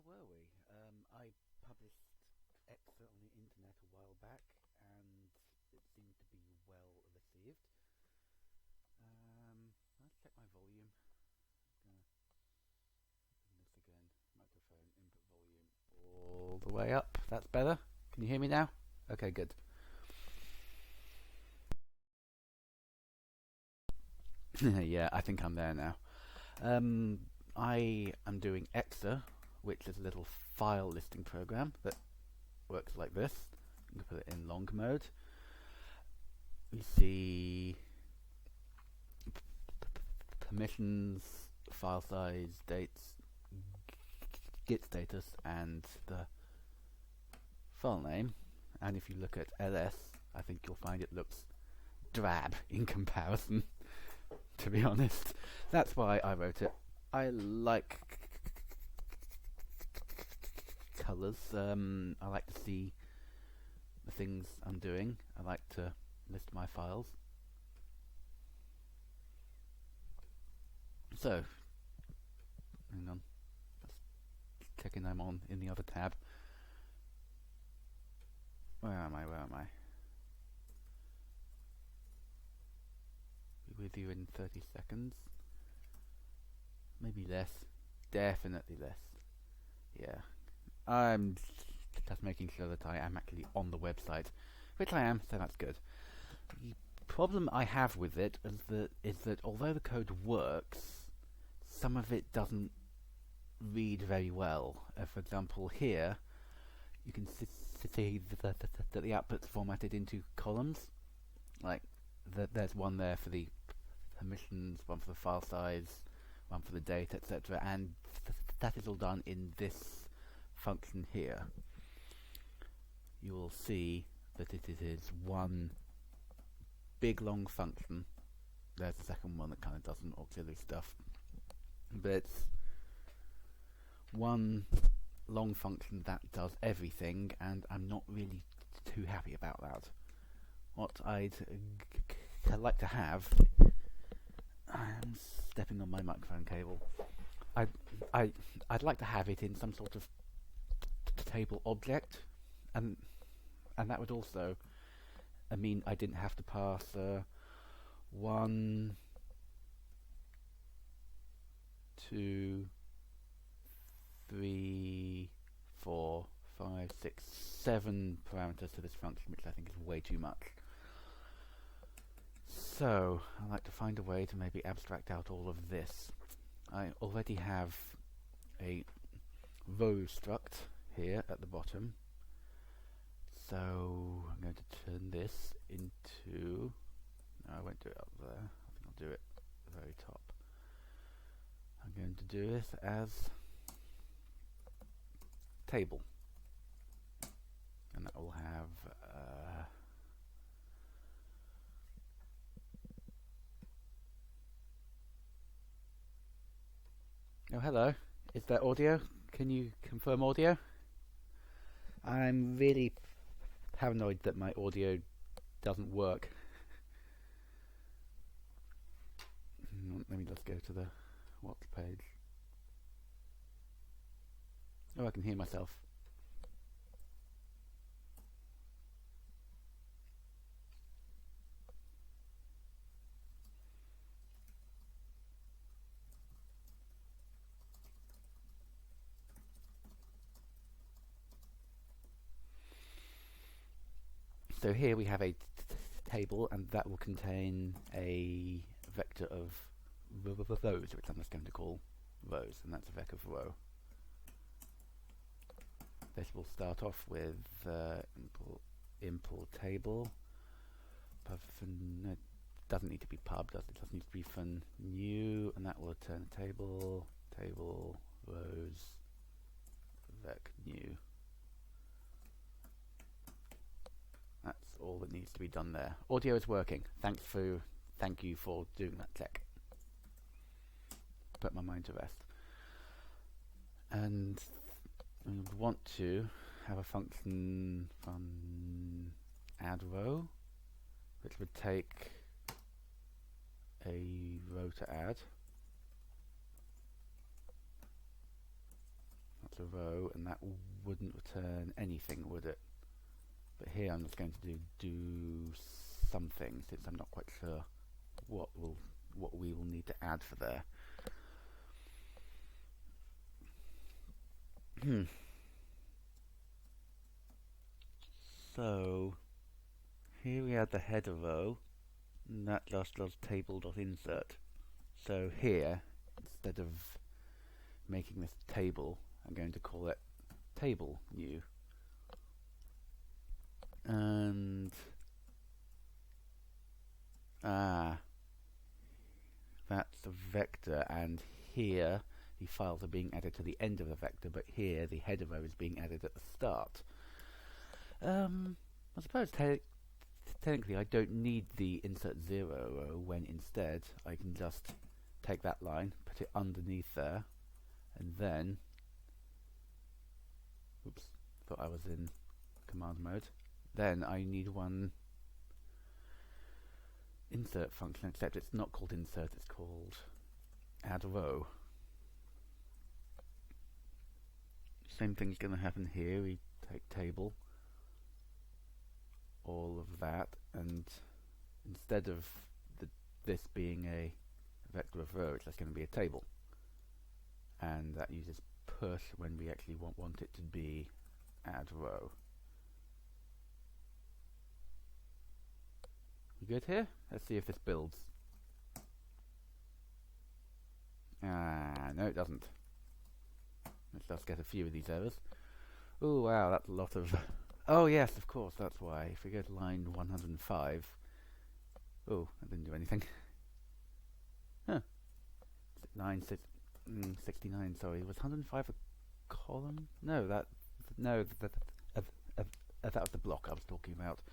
were we? I published Exa on the internet a while back, and it seemed to be well received. Let's check my volume. I'm gonna open this again. Microphone input volume all the way up. That's better. Can you hear me now? Okay, good. Yeah, I think I'm there now. I am doing Exa, which is a little file listing program that works like this. You can put it in long mode. We see permissions, file size, dates, git status, and the file name. And if you look at ls, I think you'll find it looks drab in comparison, to be honest. That's why I wrote it. I like colors. I like to see the things I'm doing. I like to list my files. So, hang on. Just checking I'm on in the other tab. Where am I? Be with you in 30 seconds. Maybe less. Definitely less. Yeah. I'm just making sure that I am actually on the website, which I am, so that's good. The problem I have with it is that although the code works, some of it doesn't read very well. For example, here you can see that the output's formatted into columns. Like there's one there for the permissions, one for the file size, one for the date, etc. And that is all done in this function here. You will see that it is one big long function. There's the second one that kind of does some auxiliary stuff, but it's one long function that does everything, and I'm not really too happy about that. What I'd like to have, I'm stepping on my microphone cable. I'd like to have it in some sort of table object, and that would also mean I didn't have to pass 1, 2, 3, 4, 5, 6, 7 parameters to this function, which I think is way too much. So I'd like to find a way to maybe abstract out all of this. I already have a row struct here at the bottom, so I'm going to turn this into, no, I won't do it up there, I think I'll do it at the very top. I'm going to do this as table, and that will have oh, hello. Is there audio? Can you confirm audio? I'm really paranoid that my audio doesn't work. Let me just go to the watch page. Oh, I can hear myself. So here we have a table, and that will contain a vector of rows, which I'm just going to call rows, and that's a vector of row. This will start off with import table. It doesn't need to be pub, does it? It just needs to be for new, and that will return a table, rows, vec new. That's all that needs to be done there. Audio is working. Thank you for doing that check. Put my mind to rest. And we would want to have a function from add row, which would take a row to add. a row, and that wouldn't return anything, would it? But here I'm just going to do something, since I'm not quite sure what we will need to add for there. So here we have the header row, and that just does table.insert. So here, instead of making this table, I'm going to call it table new. And that's a vector, and here the files are being added to the end of the vector, but here the header row is being added at the start. I suppose technically I don't need the insert 0 row, when instead I can just take that line, put it underneath there, and then, oops, thought I was in command mode. Then I need one insert function, except it's not called insert, it's called add row. Same thing's going to happen here. We take table, all of that, and instead of this being a vector of row, it's just going to be a table, and that uses push when we actually want it to be add row. We good here? Let's see if this builds. No, it doesn't. Let's just get a few of these errors. Oh wow, that's a lot of oh yes, of course, that's why. If we go to line 105, oh, that didn't do anything. Huh. 69, sorry. Was 105 a column? No, that was the block I was talking about.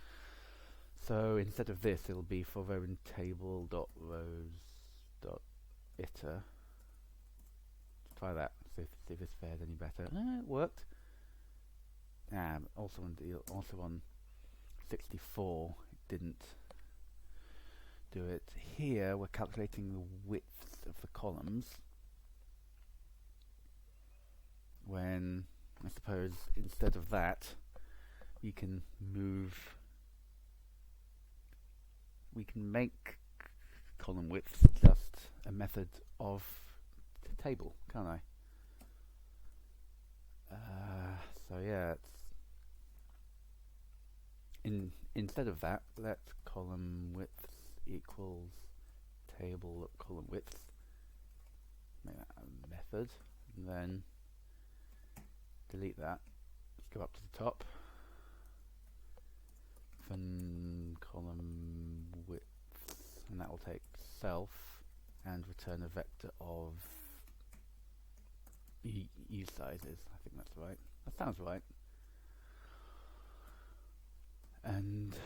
So instead of this, it'll be for variant table.rows.iter. Try that. See if this fared any better. It worked. Also on 64, it didn't do it. Here we're calculating the width of the columns, when I suppose instead of that we can make column width just a method of the table, can't I? So yeah, instead of that, let column width equals table column width. Make that a method, and then delete that. Let's go up to the top. Then column width, and that will take self and return a vector of U sizes. I think that's right. That sounds right. And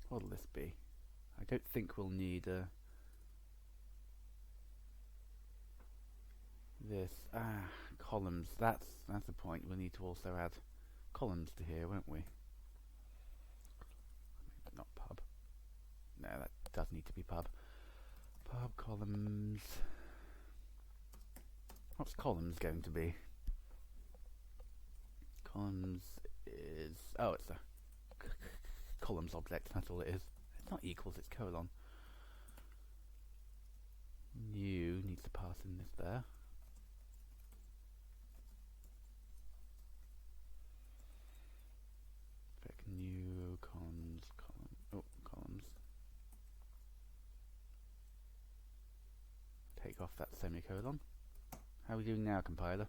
what'll this be? I don't think we'll need this. Columns. That's the point. We'll need to also add columns to here, won't we? Not pub. No, that does need to be pub. Pub columns. What's columns going to be? Columns is it's a columns object. That's all it is. It's not equals. It's colon. New needs to pass in this there. New columns. Columns. Take off that semicolon. How are we doing now, compiler?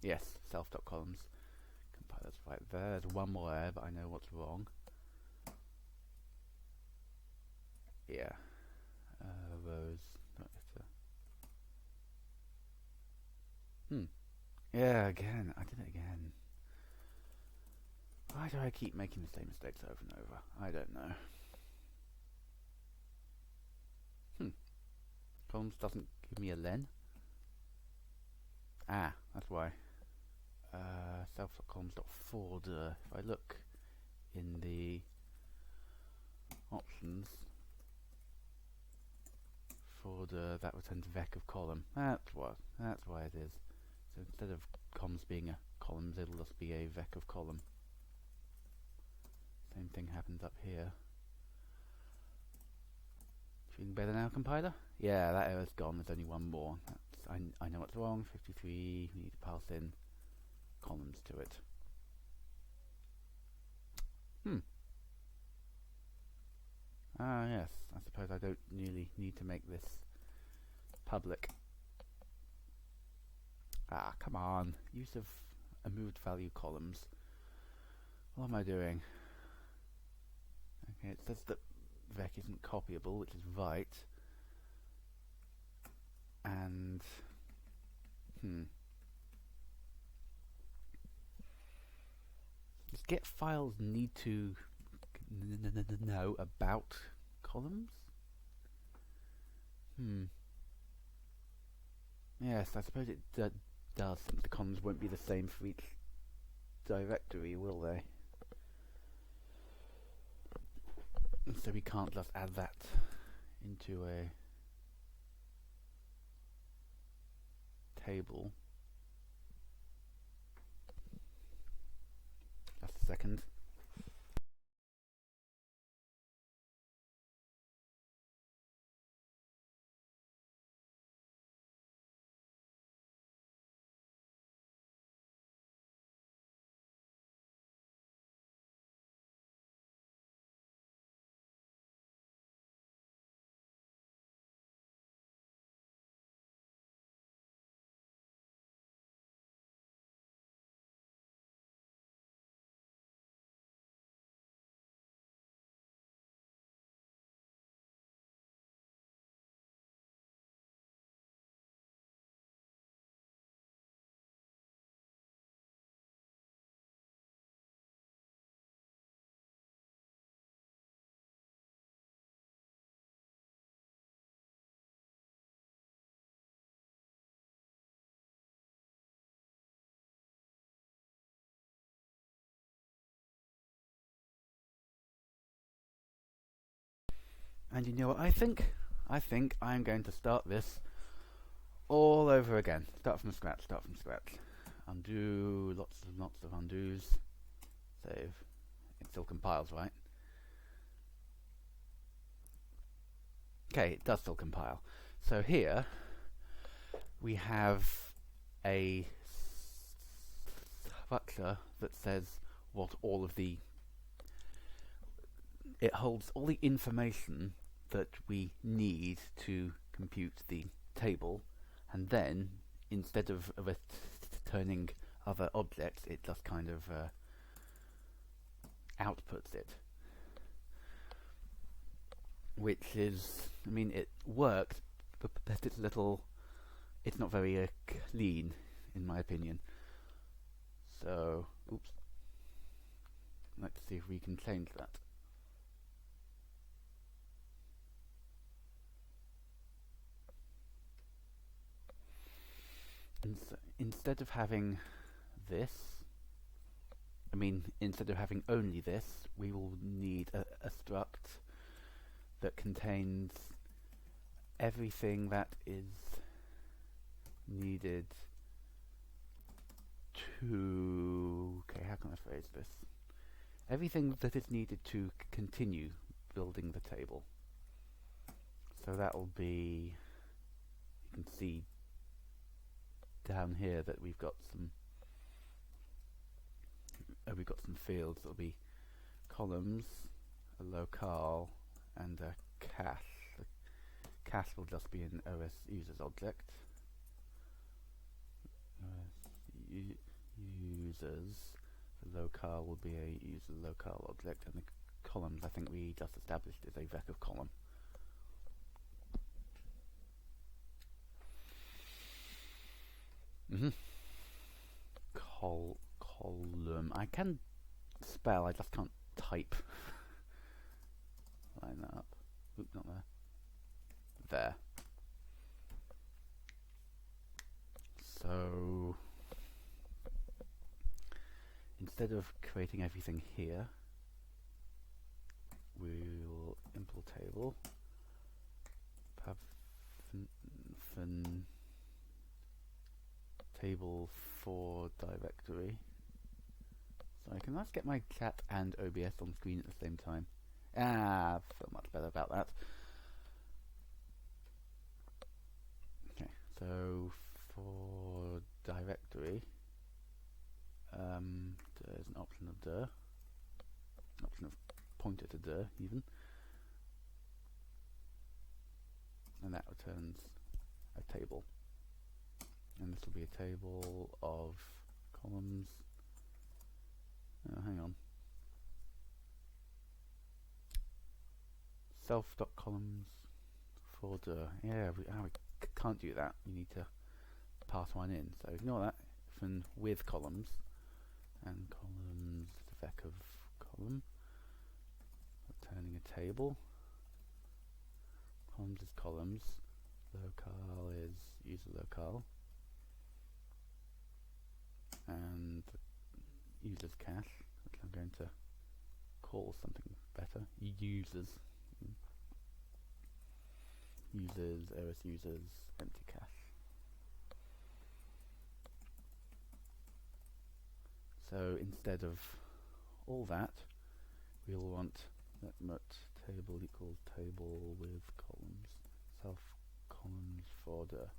Yes, self.columns. Compiler's right there. There's one more error, but I know what's wrong. Yeah. Rows. Yeah, again. I did it again. Why do I keep making the same mistakes over and over? I don't know. Columns doesn't give me a len. That's why. Self.columns.folder. If I look in the options, order that returns vec of column. That's why it is. So instead of columns being a columns, it'll just be a vec of column. Same thing happens up here. Feeling better now, compiler? Yeah, that error's gone. There's only one more. I know what's wrong. 53. We need to pass in columns to it. Ah, yes. I suppose I don't really need to make this public. Ah, come on. Use of a moved value columns. What am I doing? Okay, it says that vec isn't copyable, which is right. And does get files need to know about columns? Yes, I suppose it does, since the columns won't be the same for each directory, will they? And so we can't just add that into a table. Just a second. And you know what I think? I think I'm going to start this all over again. Start from scratch. Undo, lots and lots of undos. Save. It still compiles, right? Okay, it does still compile. So here we have a structure that says what all of the... It holds all the information that we need to compute the table, and then instead of returning other objects, it just kind of outputs it. Which is, I mean, it works, but it's not very clean, in my opinion. So, oops. Let's see if we can change that. Instead of having this, instead of having only this, we will need a struct that contains everything that is needed to... Okay, how can I phrase this? Everything that is needed to continue building the table. So that will be... You can see down here that we've got some fields. That'll be columns, a locale, and a cache. The cache will just be an OS users object. Users. The locale will be a user locale object, and the columns, I think we just established, is a vec of column. Column. I can spell, I just can't type. Line that up. Oop, not there. There. So instead of creating everything here, we'll import table, have table for directory. So I can let's get my chat and OBS on screen at the same time. I feel much better about that. Okay, so for directory, there's an option of dir, option of pointer to dir even, and that returns a table. And this will be a table of columns. Oh, hang on. Self.columns for dir. Yeah, we can't do that. We need to pass one in. So ignore that. From with columns, and columns the vec of column, returning a table. Columns is columns. Locale is user locale. And users cache, which I'm going to call something better. Users, OS users, empty cache. So instead of all that, we'll want that table equals table with columns, self columns for dir.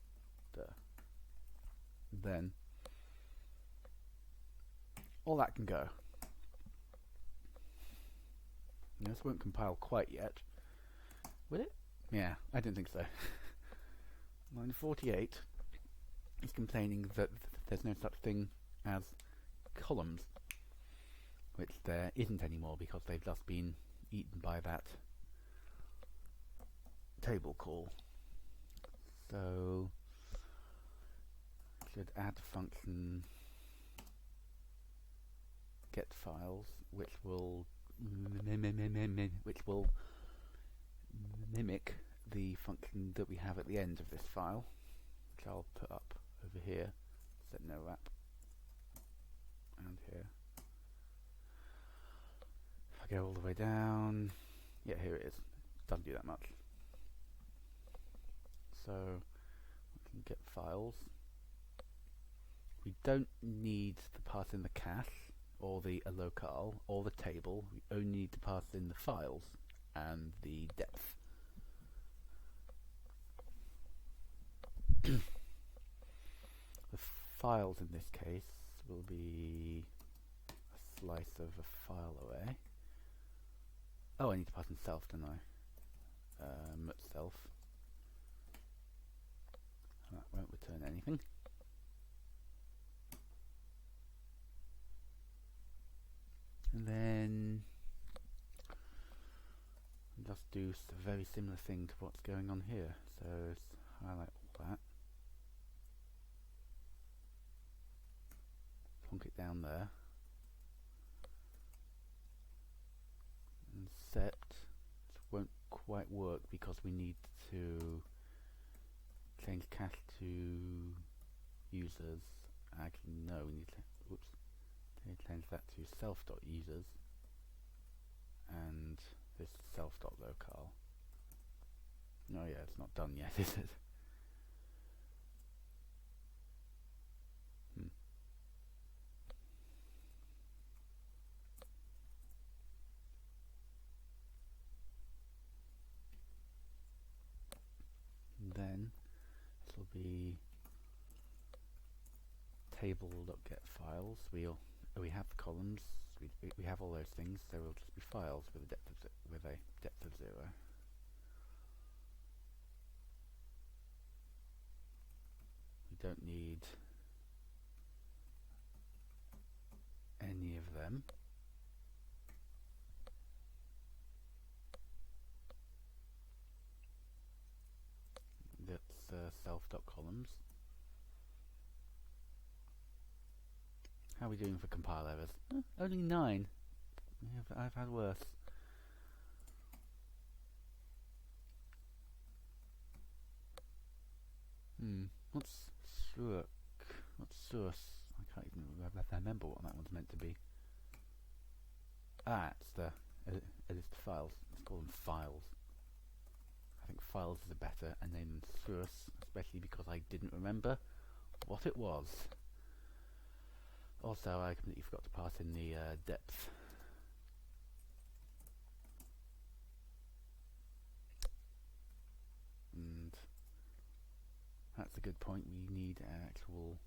Then all that can go. Now, this won't compile quite yet. Will it? Yeah, I didn't think so. Line 48 is complaining that there's no such thing as columns, which there isn't anymore because they've just been eaten by that table call. So should add function get files, which will mimic the function that we have at the end of this file, which I'll put up over here. Set no wrap, and here. If I go all the way down, yeah, here it is. Doesn't do that much. So we can get files. We don't need to pass in the cache or the locale or the table. We only need to pass in the files and the depth. The files in this case will be a slice of a file array. Oh, I need to pass in self, don't I? Self. That won't return anything. And then just do a very similar thing to what's going on here. So let's highlight all that, plonk it down there, and set won't quite work because we need to change cache to users. Actually, no, we need to change that to self.users and this self.locale. Oh yeah, it's not done yet, is it? Then this will be table.getFiles. We have columns. We have all those things. So we'll just be files with a depth of 0. We don't need any of them. That's self.columns. How are we doing for compile errors? Only 9. I've had worse. What's struct? What's source? I can't even remember what that one's meant to be. It's the edit files. Let's call them files. I think files is a better, and then source, especially because I didn't remember what it was. Also, I completely forgot to pass in the depth. And that's a good point. We need an actual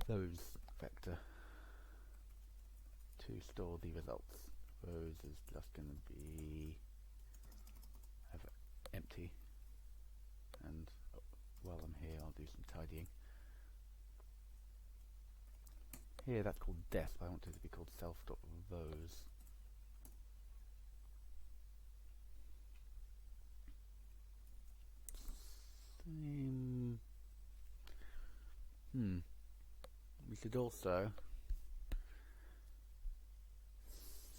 rows vector to store the results. Rows is just going to be empty, and while I'm here I'll do some tidying. Here that's called def, I want it to be called self.rows. We should also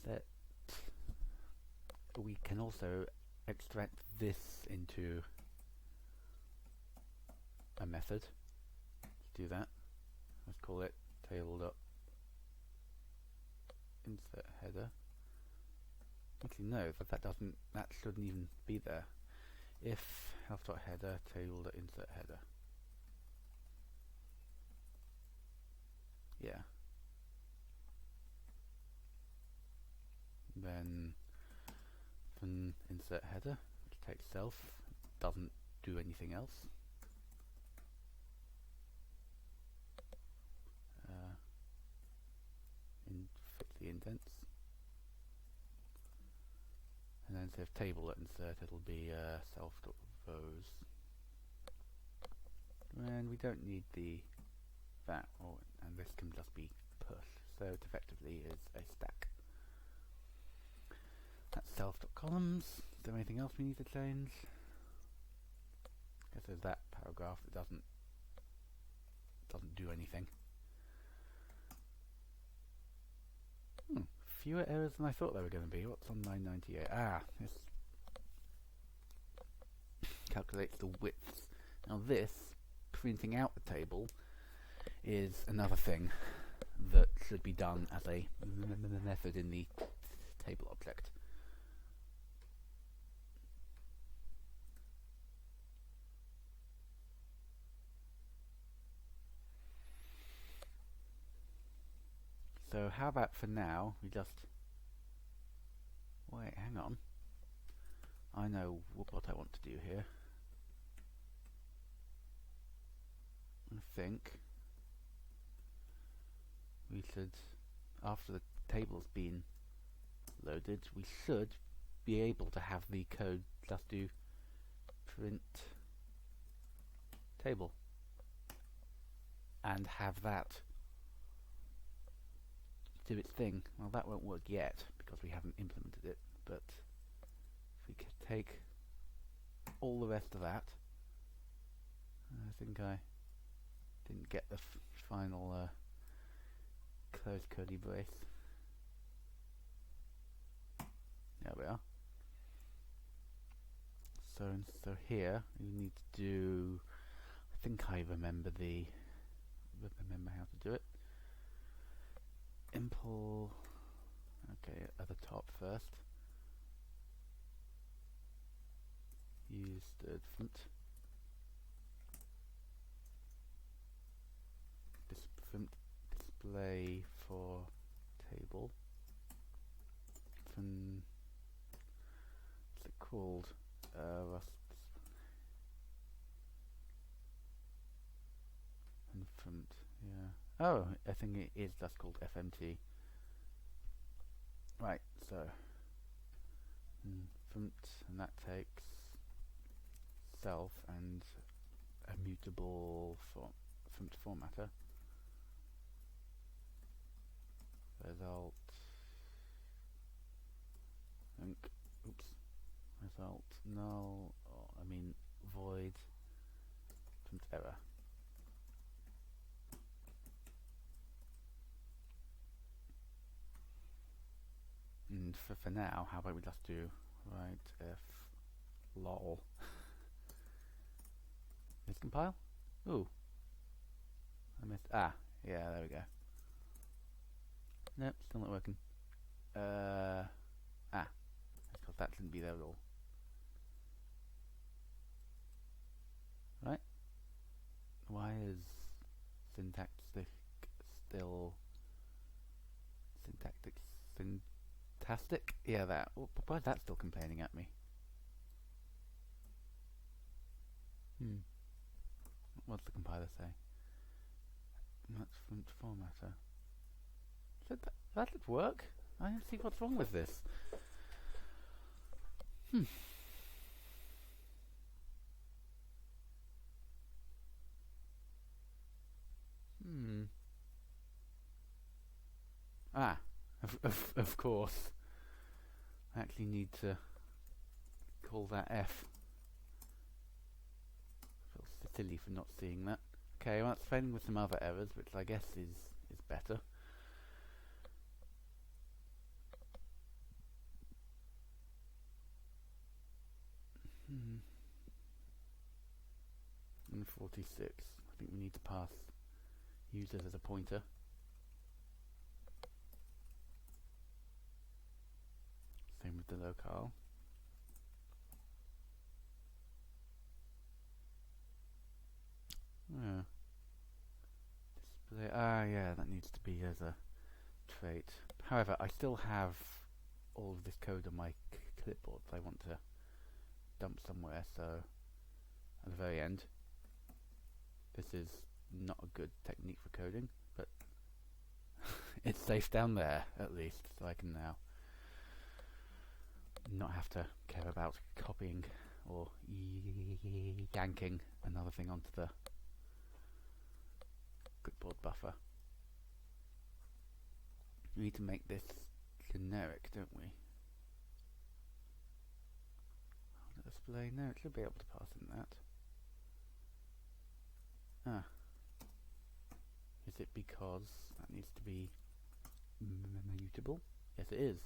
set, we can also extract this into a method. Let's do that. Let's call it table.insert header. Actually no, that shouldn't even be there. If health.header table.insert header. Yeah. Then insert header, which takes self, doesn't do anything else. Fix the indents. And then instead of table.insert, it'll be self.rows. And we don't need that, and this can just be push. So it effectively is a stack. That's self.columns. Is there anything else we need to change? I guess there's that paragraph that doesn't do anything. Fewer errors than I thought there were going to be. What's on 998? This calculates the width. Now this, printing out the table, is another thing that should be done as a method in the table object. So how about for now we just wait, hang on. I know what I want to do here. I think we should, after the table's been loaded, we should be able to have the code just do print table and have that do its thing. Well, that won't work yet because we haven't implemented it, but if we could take all the rest of that, I think I didn't get the final close curly brace. There we are. So here we need to do, I think I remember how to do it. Import, okay, at the top first. Use the front. Display for table. What's it called? Front, yeah. Oh, I think it is just called FMT. Right, so front, and that takes self and a mutable front formatter. Result. Result null. Void. Front error. And for now, how about we just do right if lol. Let's compile. Ooh, I missed. Yeah, there we go. Nope, still not working. because that shouldn't be there at all. Right? Why is syntactic still syntactic? Yeah, that. Why is that still complaining at me? What's the compiler say? That's font formatter. That should work. I don't see what's wrong with this. Ah, of course. I actually need to call that F. I feel silly for not seeing that. Okay, well, that's failing with some other errors, which I guess is better. And 46. I think we need to pass users as a pointer. Same with the locale. Yeah. Display. Yeah, that needs to be as a trait. However, I still have all of this code on my clipboard that I want to dump somewhere, so at the very end, this is not a good technique for coding, but it's safe down there at least, so I can now not have to care about copying or yanking another thing onto the clipboard buffer. We need to make this generic, don't we? Display, no, it should be able to pass in that. Is it because that needs to be mutable? Yes, it is.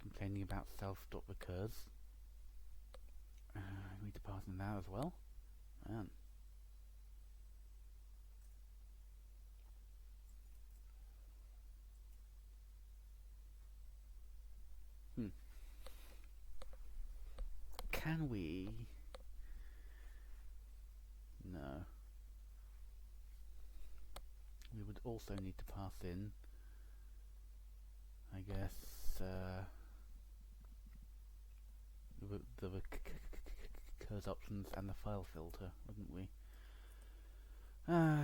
Complaining about self.recurs. I need to pass in that as well. Man. Can we? No. We would also need to pass in, I guess, the recurs options and the file filter, wouldn't we?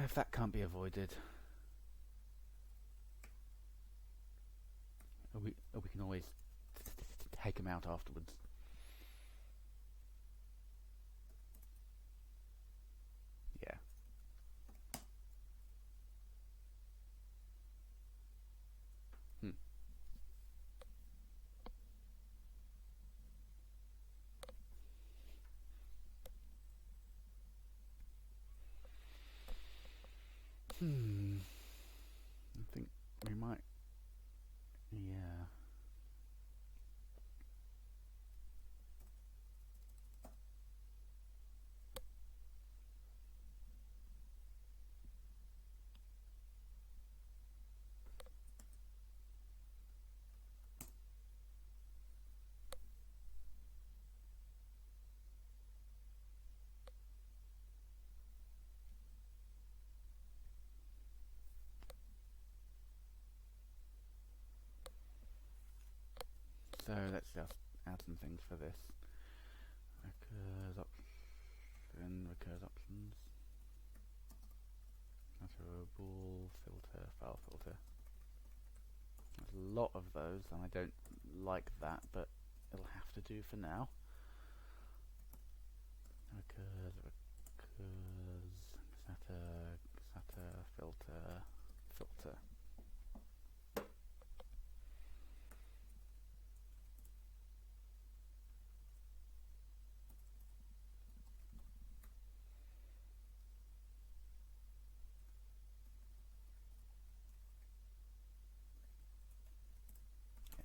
If that can't be avoided, we can always take them out afterwards. Yeah. I think we might. Yeah. So let's just add some things for this. Recurs options. Bool filter, file filter. There's a lot of those, and I don't like that, but it'll have to do for now. Recurs, xata, filter.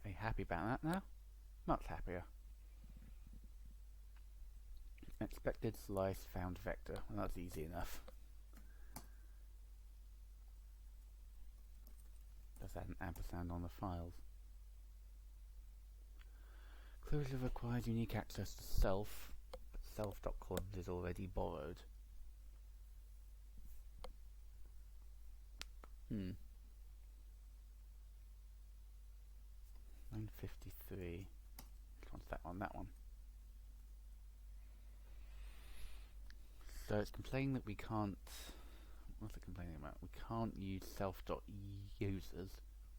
Are you happy about that now? Much happier. Expected slice found vector. Well, that's easy enough. Does that an ampersand on the files? Closure requires unique access to self, but self.columns is already borrowed. 953. Which one's that one? That one. So it's complaining that we can't... What's it complaining about? We can't use self.users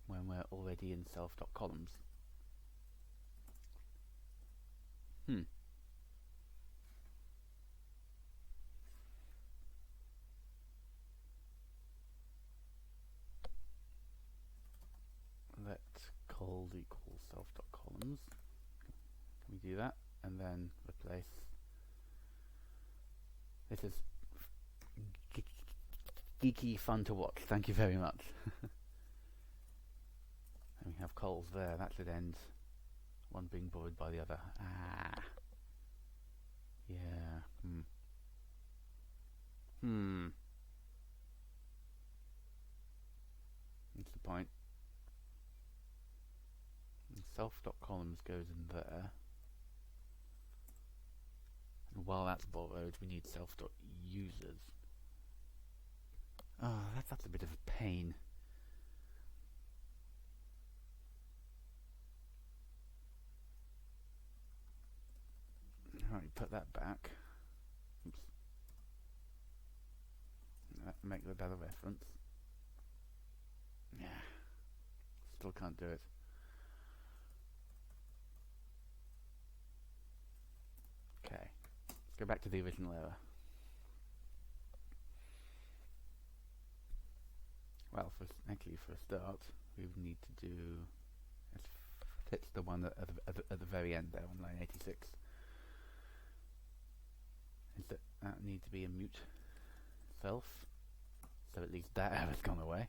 when we're already in self.columns. Let cold equal self.columns. Can we do that? And then replace... This is geeky fun to watch. Thank you very much. And we have coals there. That should end one being borrowed by the other. Ah. Yeah. That's the point. Self.columns goes in there. And while that's borrowed, we need self.users. Oh, that's a bit of a pain. Alright, put that back. Oops. Make the better reference. Yeah. Still can't do it. Okay. Let's go back to the original error. Well, actually, for a start, we would need to do... It fits the one at the very end there on line 86. Is that need to be a mute self? So at least that error's gone away.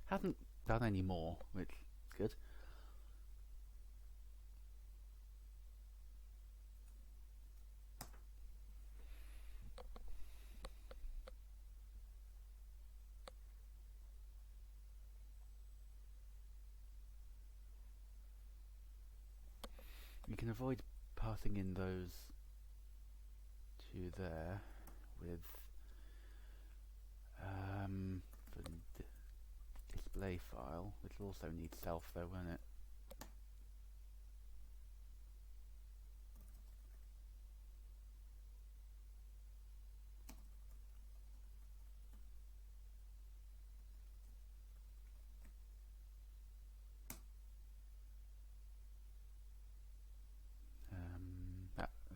Hasn't done any more, which is good. You can avoid passing in those two there with the display file, which also needs self though, won't it?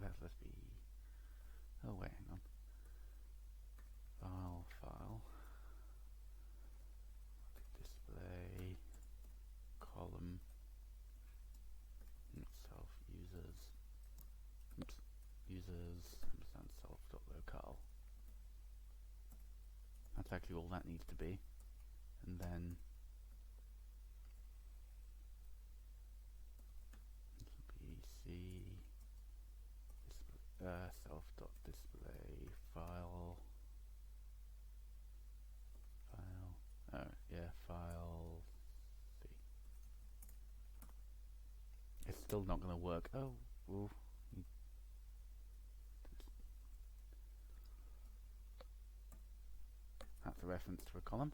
That must be... Oh wait, hang on. File. Display column. Self users. Oops. Users understand self.locale. That's actually all that needs to be. And then PC self.display file. Oh yeah, file C. It's still not going to work. Oh, well, that's a reference to a column.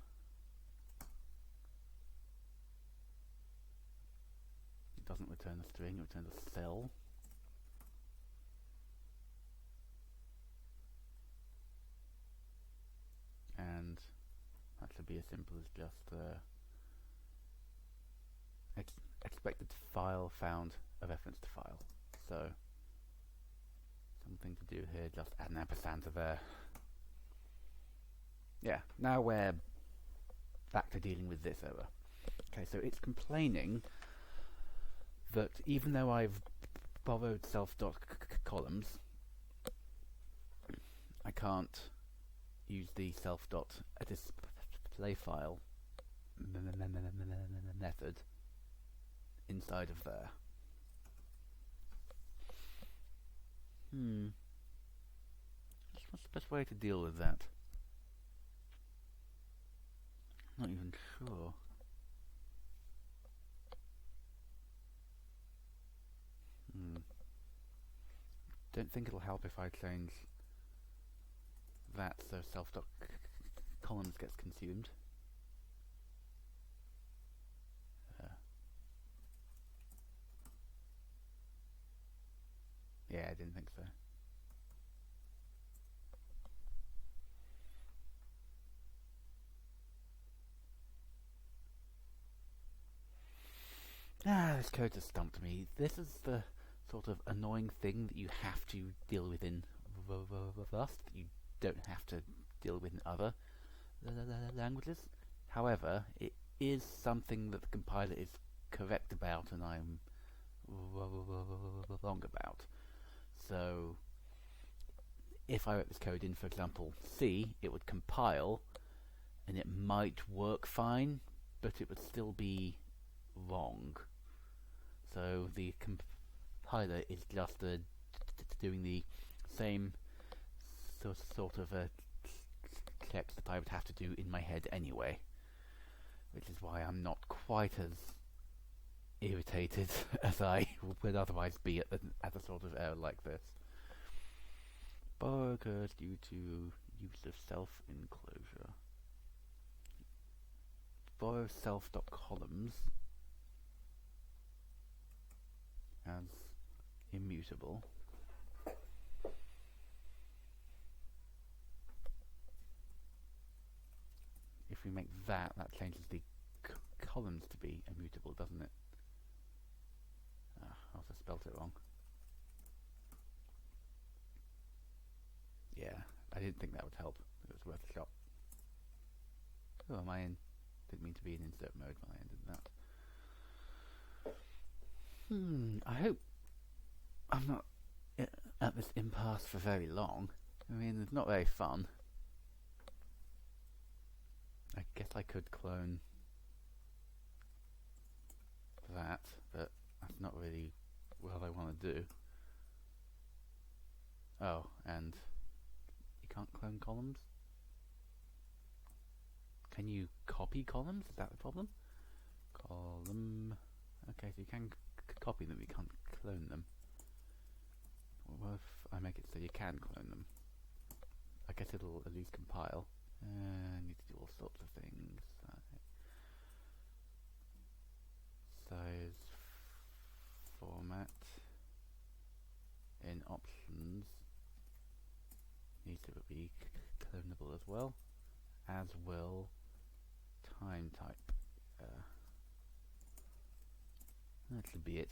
It doesn't return a string, it returns a cell. And that should be as simple as just expected file found a reference to file. So something to do here, just add an ampersand to there. Yeah, now we're back to dealing with this error. Okay, so it's complaining that even though I've borrowed self.columns, I can't use the self.display file method inside of there. What's the best way to deal with that? Not even sure. don't think it'll help if I change that so self.columns gets consumed. Yeah, I didn't think so. This code just stumped me. This is the sort of annoying thing that you have to deal with in Rust. You don't have to deal with in other languages. However, it is something that the compiler is correct about and I'm wrong about. So, if I wrote this code in, for example, C, it would compile and it might work fine, but it would still be wrong. So the compiler is just doing the same sort of checks that I would have to do in my head anyway, which is why I'm not quite as irritated as I would otherwise be at a sort of error like this. Borrow occurs due to use of self-enclosure. Borrow self.columns as immutable. If we make that changes the columns to be immutable, doesn't it? I also spelt it wrong. Yeah, I didn't think that would help. It was worth a shot. Oh, am I in? Didn't mean to be in insert mode when I ended that. I hope I'm not at this impasse for very long. I mean, it's not very fun. I guess I could clone that, but that's not really what I want to do. Oh, and you can't clone columns? Can you copy columns? Is that the problem? Column. Okay, so you can copy them, but you can't clone them. What if I make it so you can clone them? I guess it'll at least compile. I need to do all sorts of things. Size, format, in options, needs to be clonable as well, as will time type. That should be it.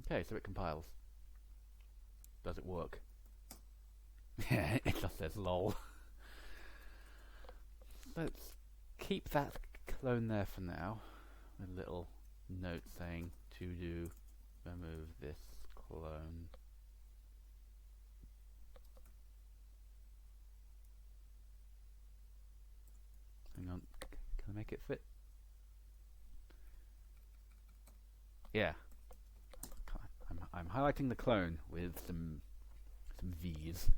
Okay, so it compiles. Does it work? Yeah, it just says lol. Let's keep that clone there for now. A little note saying to do remove this clone. Hang on, can I make it fit? Yeah. I'm highlighting the clone with some V's.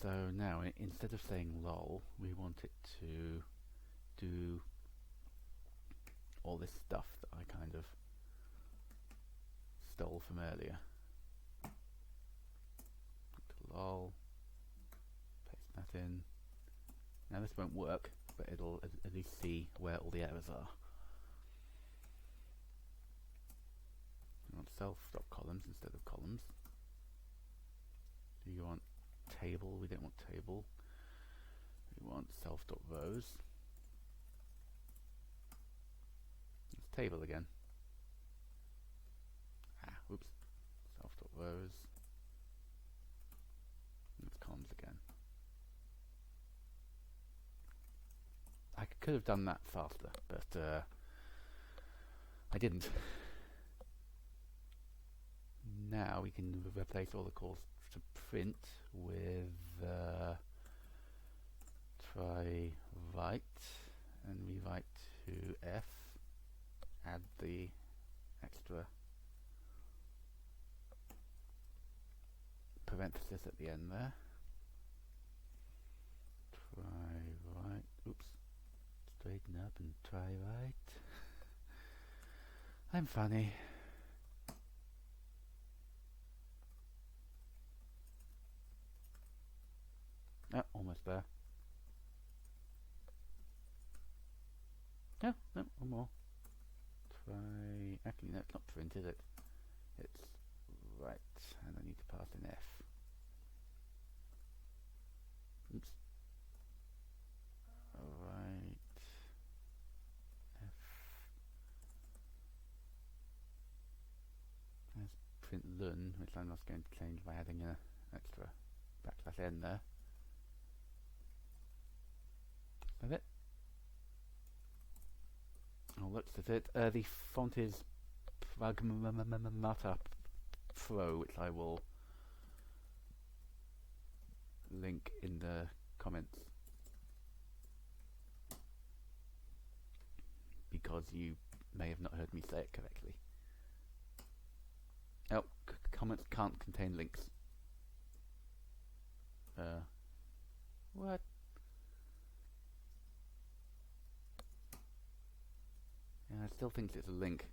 So now, instead of saying lol, we want it to do all this stuff that I kind of stole from earlier. Lol, paste that in. Now this won't work, but it'll at least see where all the errors are. You want self.columns instead of columns. Do you want table? We don't want table. We want self.rows. It's table again. Oops. Self.rows. It's columns again. I could have done that faster, but I didn't. Now we can replace all the calls to print with try write and rewrite to F. Add the extra parenthesis at the end there. Try write. Oops. Straighten up and try write. I'm funny. Oh, almost there. No, no, one more. Try. Actually, no, it's not print, is it? It's right, and I need to pass an F. Oops. Alright. F. There's print lun, which I'm not going to change by adding an extra backslash n there. Is that it? Oh, looks at it. The font is Pragmata Pro, which I will link in the comments because you may have not heard me say it correctly. Oh, comments can't contain links. What? Yeah, it still thinks it's a link.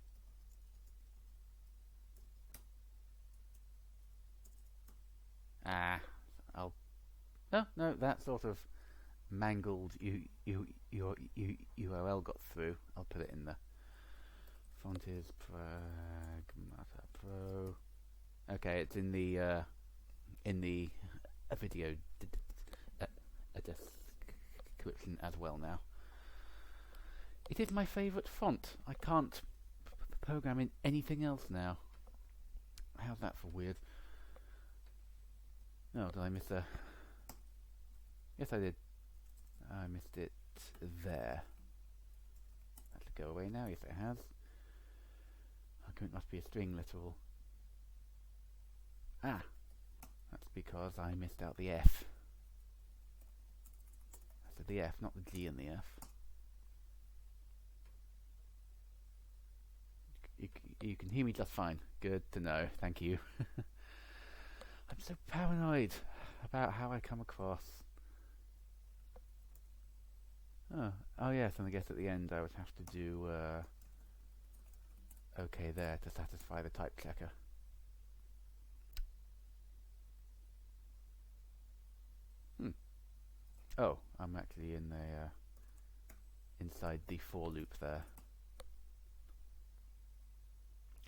No, that sort of mangled URL got through. I'll put it in the font is Pragmata Pro. Okay, it's in the video description as well now. It is my favourite font. I can't program in anything else now. How's that for weird? Oh, did I miss a... Yes, I did. I missed it there. That should go away now. Yes, it has. Okay, it must be a string literal. Ah, that's because I missed out the F. I said the F, not the G and the F. You can hear me just fine. Good to know. Thank you. I'm so paranoid about how I come across. Oh yes, and I guess at the end I would have to do OK there to satisfy the type checker. Oh, I'm actually in the inside the for loop there.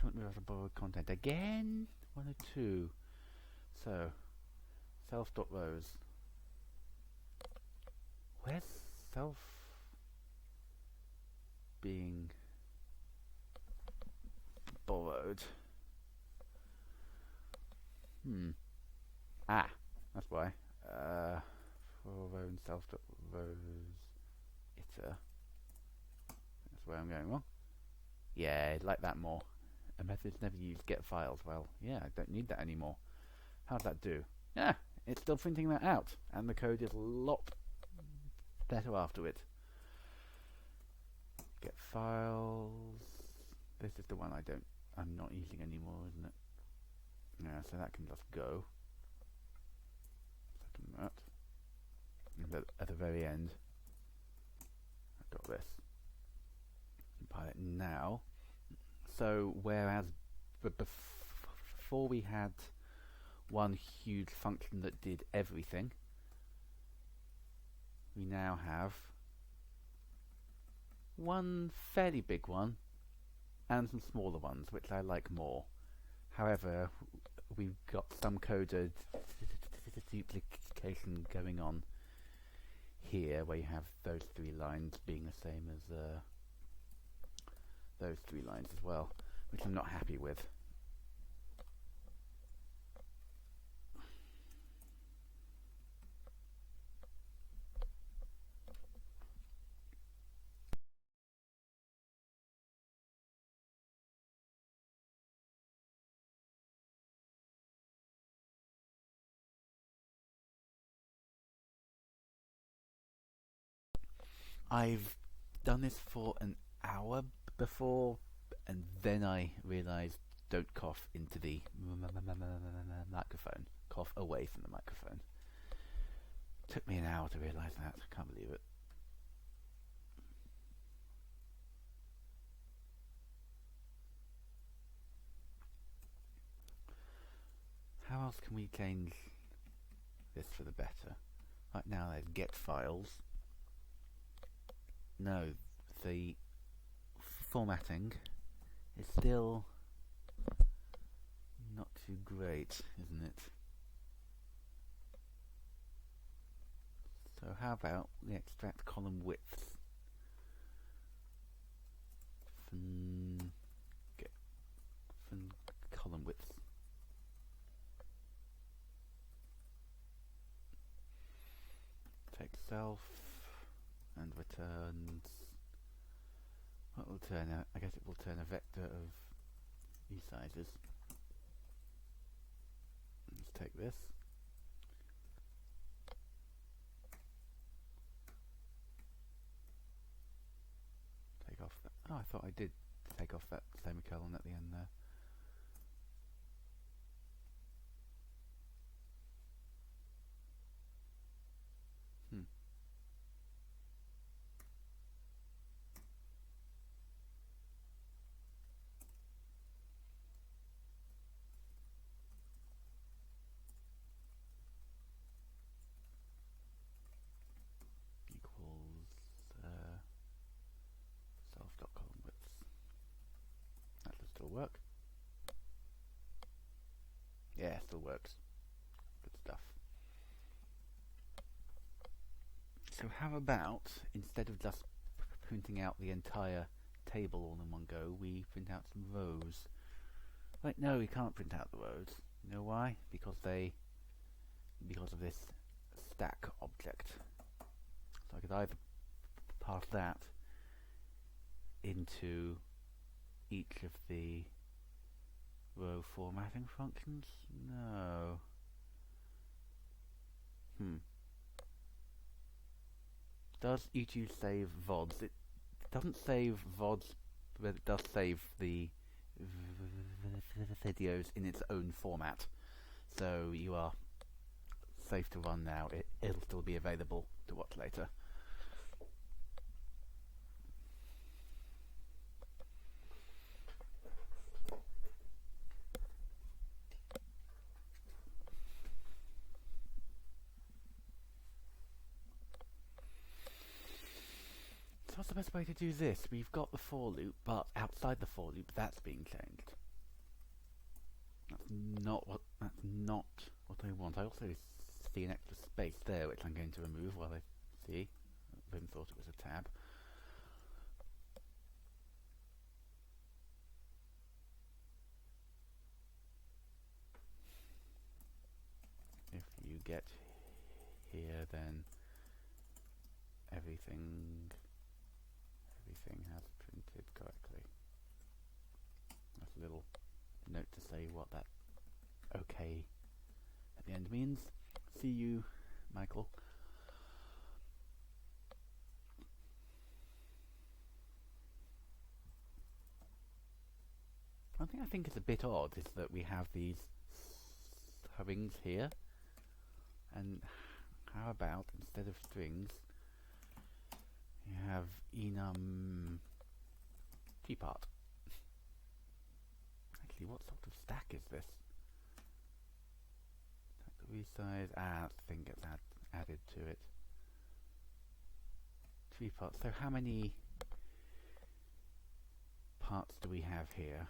Don't realize I borrowed content again. 102. So, self.rows. Where's self being borrowed? Ah, that's why. For row and self.rows iter. That's where I'm going wrong. Yeah, I'd like that more. A method's never used get files. Well, yeah, I don't need that anymore. How'd that do? Yeah, it's still printing that out, and the code is a lot better after it. Get files. This is the one I'm not using anymore, isn't it? Yeah, so that can just go. Second that. And at the very end, I've got this. Compile it now. So whereas before we had one huge function that did everything, we now have one fairly big one and some smaller ones, which I like more. However, we've got some code duplication going on here, where you have those 3 lines being the same as those 3 lines as well, which I'm not happy with. I've done this for an hour before, and then I realised don't cough into the microphone. Cough away from the microphone. Took me an hour to realise that. Can't believe it. else can we change this for the better? Right now there's get files. No, the formatting is still not too great, isn't it? So how about we extract column widths from column widths. Take self and returns. What will turn out? I guess it will turn a vector of these sizes. Let's take this. Take off that. Oh, I thought I did take off that semicolon at the end there. Equals self.column widths. That will still work. Yeah, still works. Good stuff. So how about, instead of just printing out the entire table all in one go, we print out some rows? Right, no, we can't print out the rows. You know why? Because of this stack object. So I could either pass that into each of the row formatting functions? No. Does YouTube save VODs? It doesn't save VODs, but it does save the videos in its own format. So you are safe to run now. It'll still be available to watch later. So what's the best way to do this? We've got the for loop, but outside the for loop, that's being changed. That's not what I want. I also see an extra space there, which I'm going to remove while I see. I even thought it was a tab. If you get here, then everything has printed correctly. That's a little note to say what that OK at the end means. See you, Michael. One thing I think is a bit odd is that we have these strings here, and how about instead of strings you have enum part. Actually, what sort of stack is this? Resize, that thing gets added to it. Part. So how many parts do we have here?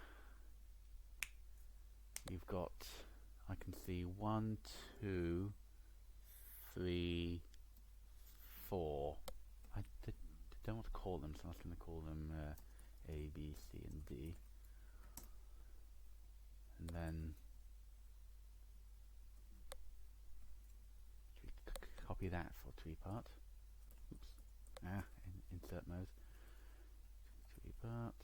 You've got, I can see 1, 2, 3, 4. I don't want to call them, so I was going to call them A, B, C, and D. And then copy that for tree part. Oops. Insert mode. Tree part.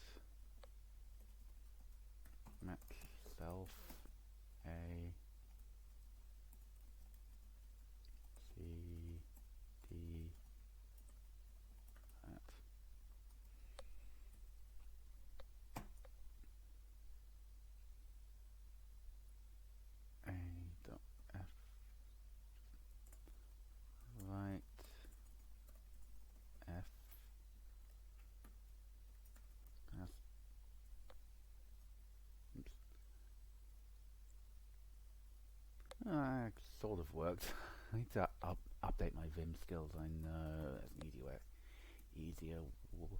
Match self A C D that. A dot F right F as sort of worked. I need to update my Vim skills. I know that's an easier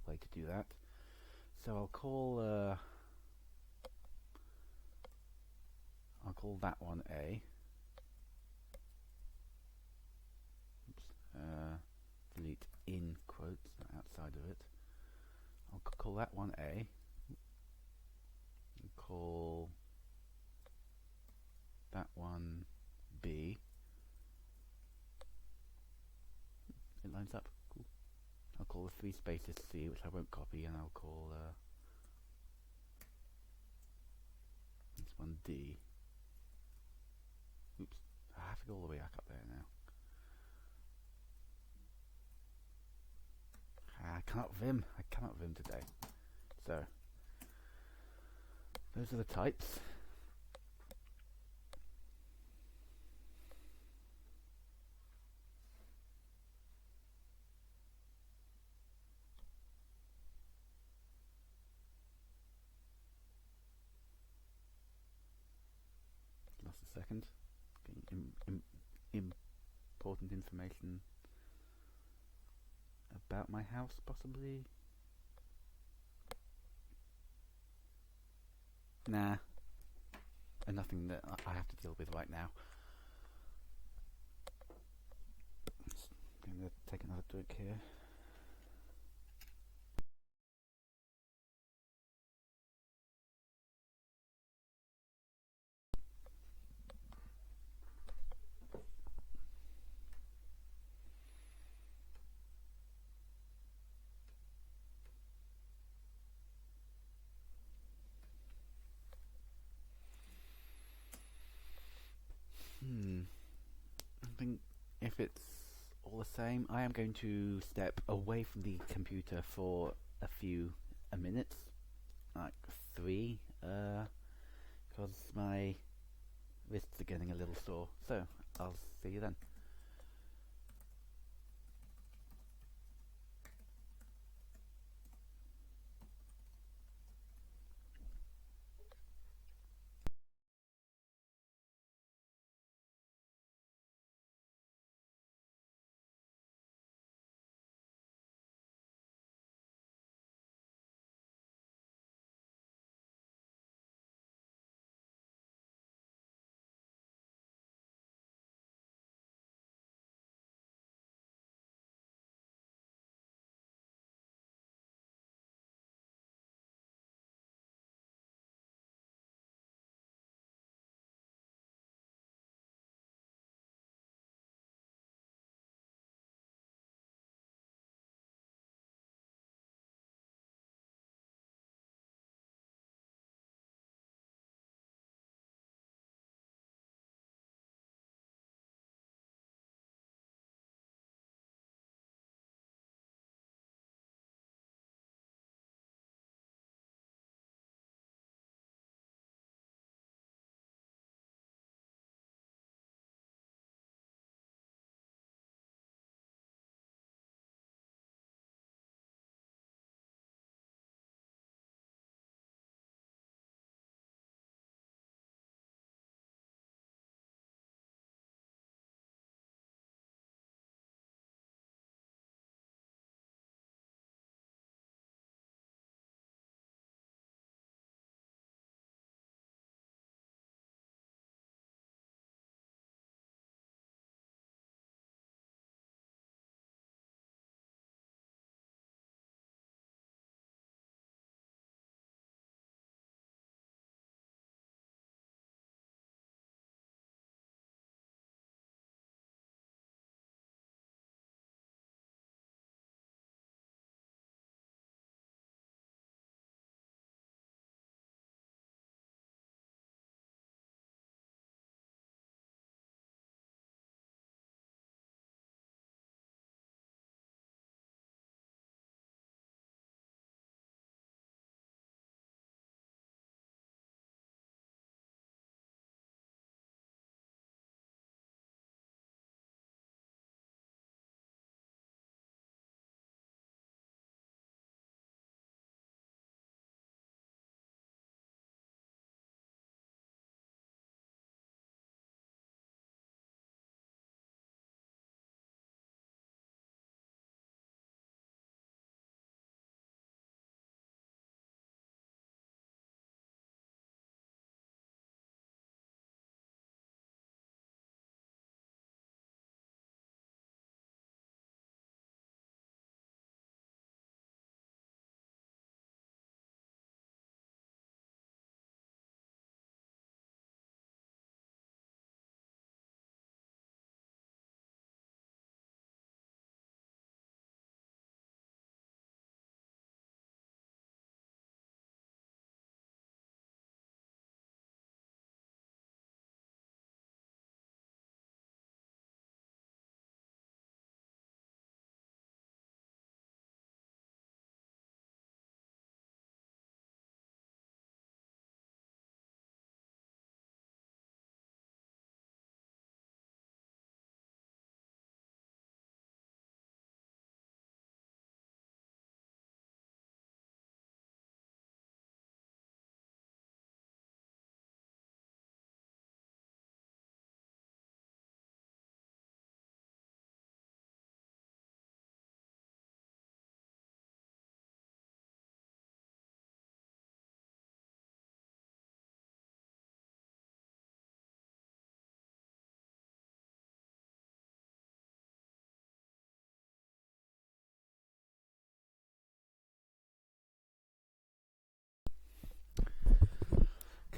way to do that. So I'll call that one A. Oops. Delete in quotes, not outside of it. I'll call that one A. And call that one B. It lines up. Cool. I'll call the 3 spaces C, which I won't copy, and I'll call this one D. Oops, I have to go all the way back up there now. I cannot Vim today. So, those are the types. Lost a second. Getting important information about my house, possibly. Nah. And nothing that I have to deal with right now. I'm going to take another drink here. I think if it's all the same, I am going to step away from the computer for a few minutes, like 3, because my wrists are getting a little sore. So I'll see you then.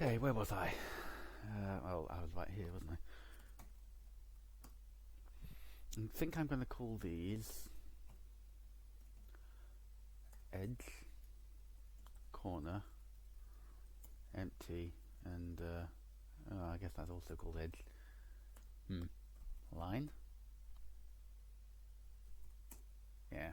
Okay, where was I? Oh, I was right here, wasn't I? I think I'm going to call these edge, corner, empty, and I guess that's also called edge. Line? Yeah.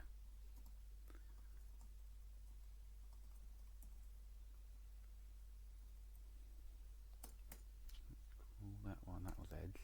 That one, that was edge.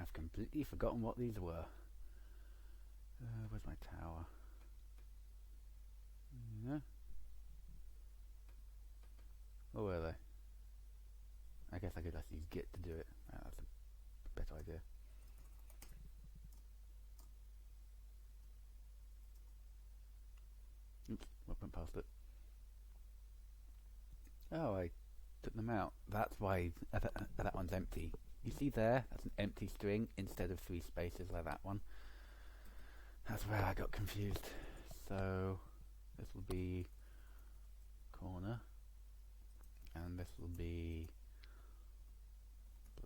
I've completely forgotten what these were. Where's my tower? Yeah. Or were they? I guess I could just use git to do it. That's a better idea. Oops, went past it. Oh, I took them out. That's why that one's empty. You see there? That's an empty string instead of 3 spaces like that one. That's where I got confused. So this will be corner, and this will be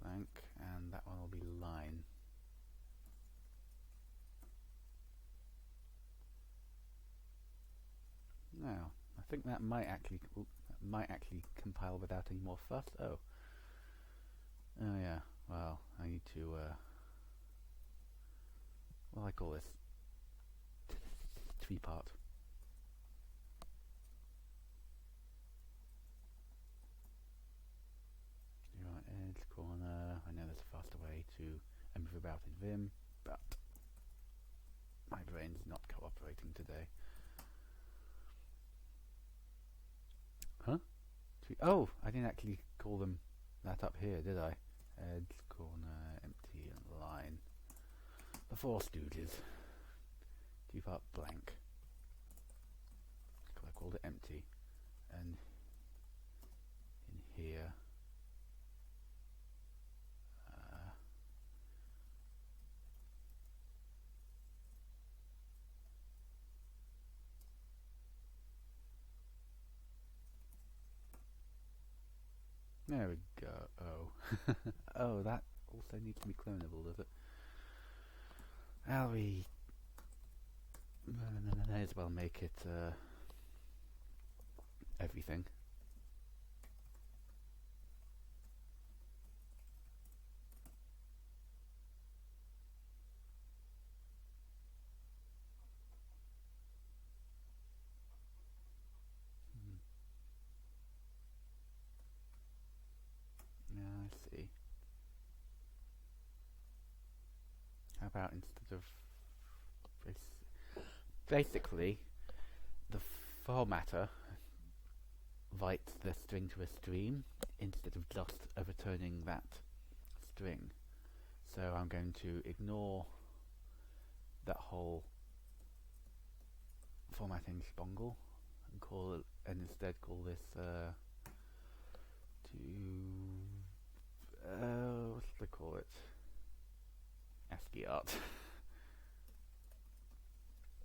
blank, and that one will be line. Now, I think that might actually compile without any more fuss. Oh yeah. Well, I need to what do I call this? 3-part. Edge, corner. I know there's a faster way to move about in Vim, but my brain's not cooperating today. Huh? Oh, I didn't actually call them that up here, did I? Edge, corner, empty, and line. The 4 stooges. 2-part blank. I called it empty. And in here, there we go. Oh. Oh, that also needs to be clonable, does it? Well, we may as well make it everything. Yeah, I see. How about instead of basically the formatter writes the string to a stream instead of just returning that string. So I'm going to ignore that whole formatting spongle and instead call this what should I call it? ASCII art.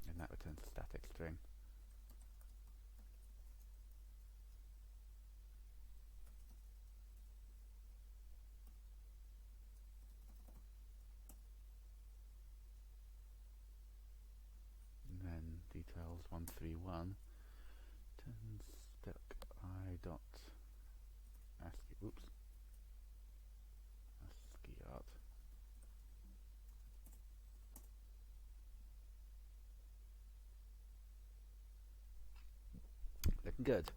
And that returns a static string. And then details 131 turns struct I dot ASCII. Oops. ASCII art. Looking good.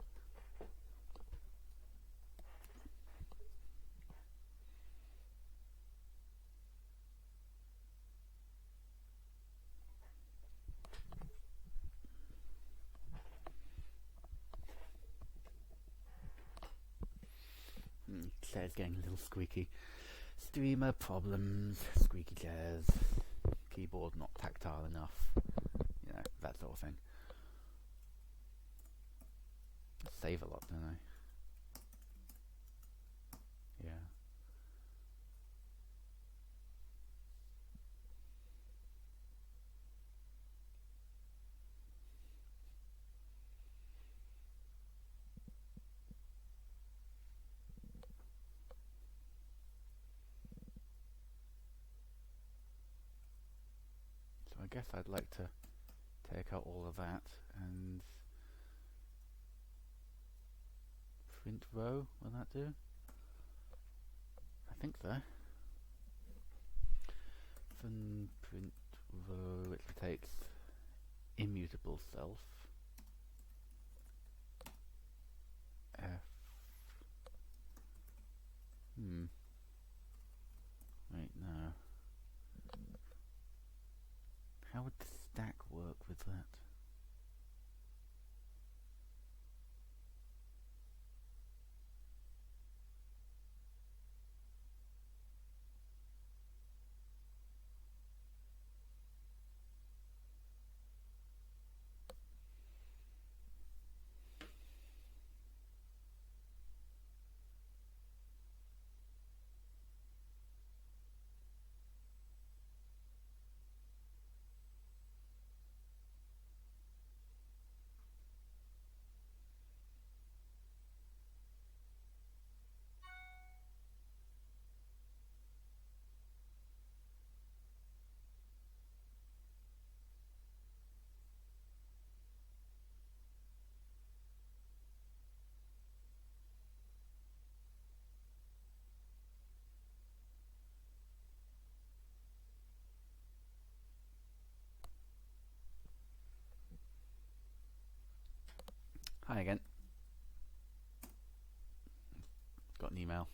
chair's getting a little squeaky. Streamer problems, squeaky chairs, keyboard not tactile enough, you know, that sort of thing. I save a lot, don't I? Yeah. So I guess I'd like to take out all of that and print row. Will that do? I think so. Then print row, which takes immutable self. F. Wait, no. How would the stack work with that? Hi again. Got an email.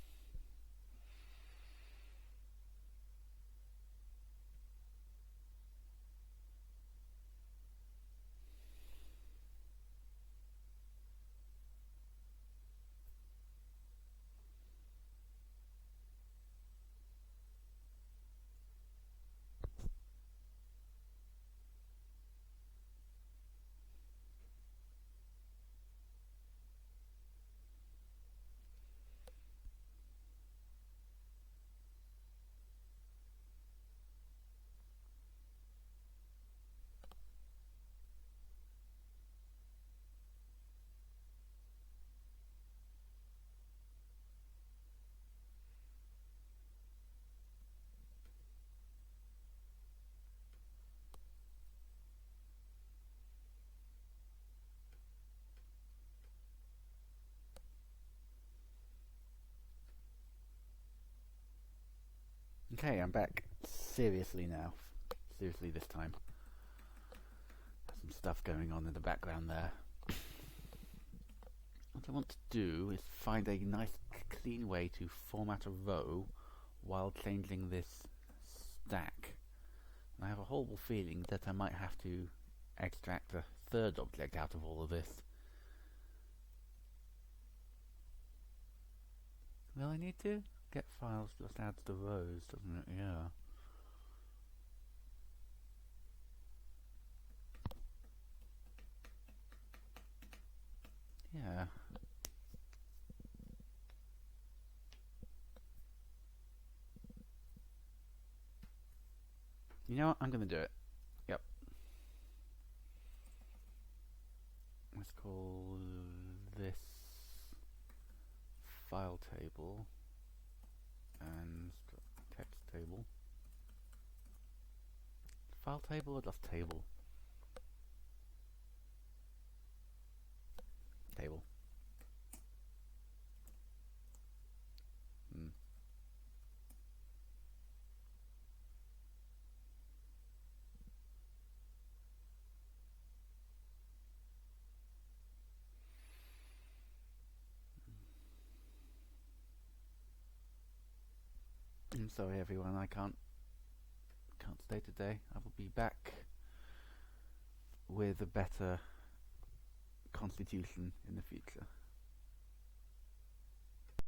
Okay, I'm back. Seriously now. Seriously this time. Some stuff going on in the background there. What I want to do is find a nice clean way to format a row while changing this stack. And I have a horrible feeling that I might have to extract a third object out of all of this. Will I need to? Get files just adds the rows, doesn't it? Yeah. Yeah. You know what? I'm going to do it. Yep. Let's call this file table and text table. File table or just table? Table. I'm sorry everyone, I can't stay today. I will be back with a better constitution in the future.